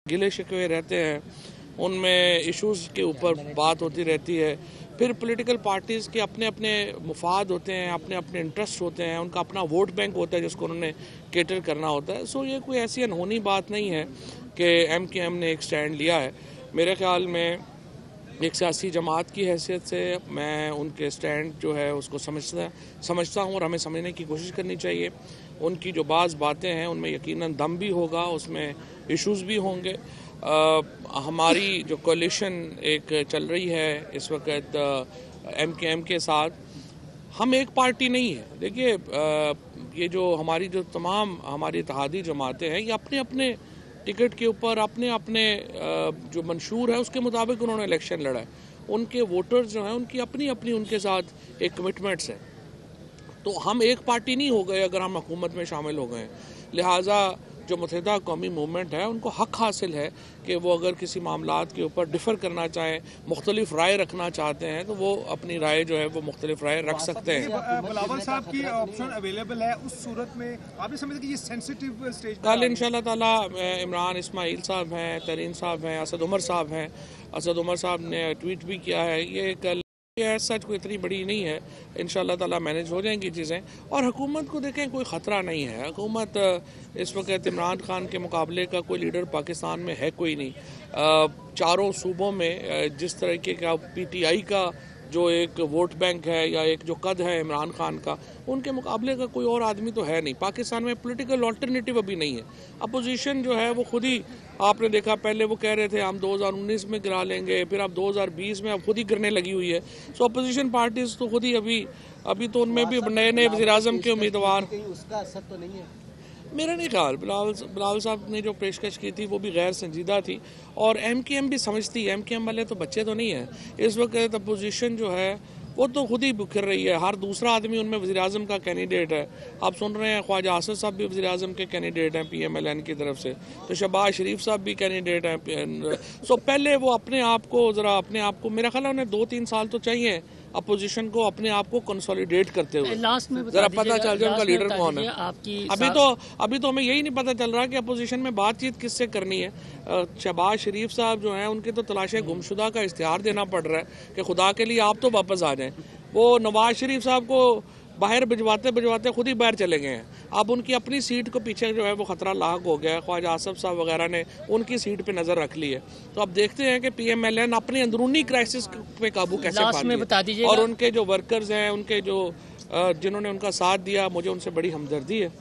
गिले शिकवे रहते हैं, उनमें इश्यूज़ के ऊपर बात होती रहती है। फिर पॉलिटिकल पार्टीज़ के अपने अपने मुफाद होते हैं, अपने अपने इंटरेस्ट होते हैं, उनका अपना वोट बैंक होता है जिसको उन्होंने केटर करना होता है। सो ये कोई ऐसी अनहोनी बात नहीं है कि MKM ने एक स्टैंड लिया है। मेरे ख्याल में एक सियासी जमात की हैसियत से मैं उनके स्टैंड जो है उसको समझता हूँ और हमें समझने की कोशिश करनी चाहिए। उनकी जो बाज़ बातें हैं उनमें यकीनन दम भी होगा, उसमें इश्यूज़ भी होंगे। हमारी जो कोalition एक चल रही है इस वक्त MKM के साथ, हम एक पार्टी नहीं है। देखिए ये जो हमारी जो तमाम हमारी इत्तेहादी जमातें हैं ये अपने अपने टिकट के ऊपर अपने अपने जो मंशूर है उसके मुताबिक उन्होंने इलेक्शन लड़ा है। उनके वोटर्स जो हैं उनकी अपनी अपनी उनके साथ एक कमिटमेंट्स है। तो हम एक पार्टी नहीं हो गए अगर हम हुकूमत में शामिल हो गए हैं। लिहाजा जो मुत्तहिदा कौमी मूवमेंट है उनको हक हासिल है कि वो अगर किसी मामलात के ऊपर डिफ़र करना चाहें, मुख्तलिफ राय रखना चाहते हैं तो वो अपनी राय जो है वो मुख्तलिफ राय रख सकते हैं। बिलावल साहब की ऑप्शन अवेलेबल है, उस सूरत में आपने समझा कि ये सेंसिटिव स्टेज कल इंशाल्लाह ताला इमरान इस्माइल साहब हैं, तरीन साहब हैं, असद उमर साहब हैं। असद उमर साहब ने ट्वीट भी किया है। ये कल सच कोई इतनी बड़ी नहीं है, इंशाल्लाह ताला मैनेज हो जाएंगी चीज़ें। और हुकूमत को देखें कोई ख़तरा नहीं है। हुकूमत इस वक्त इमरान खान के मुकाबले का कोई लीडर पाकिस्तान में है कोई नहीं। चारों सूबों में जिस तरीके का PTI का जो एक वोट बैंक है या एक जो कद है इमरान खान का, उनके मुकाबले का कोई और आदमी तो है नहीं। पाकिस्तान में पॉलिटिकल अल्टरनेटिव अभी नहीं है। अपोजिशन जो है वो खुद ही, आपने देखा पहले वो कह रहे थे हम 2019 में गिरा लेंगे, फिर अब 2020 में अब खुद ही गिरने लगी हुई है। सो अपोजिशन पार्टीज तो खुद ही अभी तो उनमें भी नए नए वज़ीर-ए-आज़म के उम्मीदवार, उसका असर तो नहीं है। मेरा नहीं ख्याल। बिलावल साहब ने जो पेशकश की थी वो भी गैर संजीदा थी और MKM भी समझती है। MKM वाले तो बच्चे तो नहीं है। इस वक्त अपोजिशन जो है वो तो खुद ही बिखर रही है। हर दूसरा आदमी उनमें वज़ीर-ए-आज़म का कैंडिडेट है। आप सुन रहे हैं ख्वाजा आसिफ साहब भी वज़ीर-ए-आज़म के कैंडिडेट हैं PMLN की तरफ से, तो शहबाज शरीफ साहब भी कैंडिडेट हैं। सो पहले वो अपने आप को मेरा ख्याल है उन्हें 2-3 साल तो चाहिए अपोजिशन को अपने आप को कंसोलिडेट करते हुए। लास्ट में जरा पता चल जाए उनका लीडर कौन है। आपकी अभी तो हमें यही नहीं पता चल रहा कि अपोजिशन में बातचीत किससे करनी है। शहबाज शरीफ साहब जो हैं उनके तो तलाशे गुमशुदा का इश्तिहार देना पड़ रहा है कि खुदा के लिए आप तो वापस आ जाएं। वो नवाज शरीफ साहब को बाहर भिजवाते खुद ही बाहर चले गए हैं। अब उनकी अपनी सीट को पीछे जो है वो खतरा लाक हो गया है। ख्वाजा आसिफ साहब वगैरह ने उनकी सीट पे नजर रख ली है। तो अब देखते हैं कि PMLN अपनी अंदरूनी क्राइसिस पे काबू कैसे पाती है। और उनके जो वर्कर्स हैं, उनके जो जिन्होंने उनका साथ दिया, मुझे उनसे बड़ी हमदर्दी है।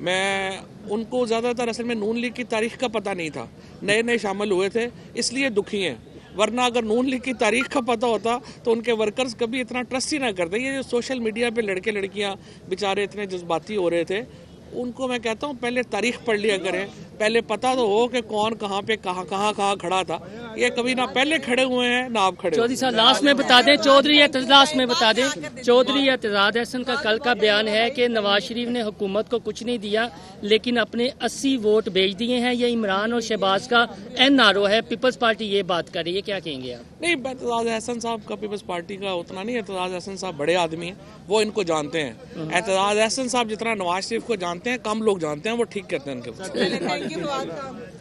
मैं उनको ज़्यादातर असल में नून लीग की तारीख का पता नहीं था, नए शामिल हुए थे इसलिए दुखी हैं। वरना अगर नून लीग की तारीख का पता होता तो उनके वर्कर्स कभी इतना ट्रस्ट ही ना करते। ये जो सोशल मीडिया पे लड़के लड़कियां बेचारे इतने जज्बाती हो रहे थे, उनको मैं कहता हूँ पहले तारीख पढ़ लिया करें, पहले पता तो हो कि कौन कहाँ पे कहाँ खड़ा था। ये कभी ना पहले खड़े हुए हैं ना आप खड़े। चौधरी साहब लास्ट में बता दें, चौधरी एतजाज हसन का कल का बयान है कि नवाज शरीफ ने हुकूमत को कुछ नहीं दिया लेकिन अपने 80 वोट भेज दिए हैं। ये इमरान और शहबाज का NRO है। पीपल्स पार्टी ये बात कर रही है, क्या कहेंगे आप? नहीं, एतजाज हसन साहब का पीपल्स पार्टी का उतना नहीं। एतजाज हसन साहब बड़े आदमी हैं, वो इनको जानते हैं। एतजाज हसन साहब जितना नवाज शरीफ को जानते हैं कम लोग जानते हैं। वो ठीक करते हैं उनके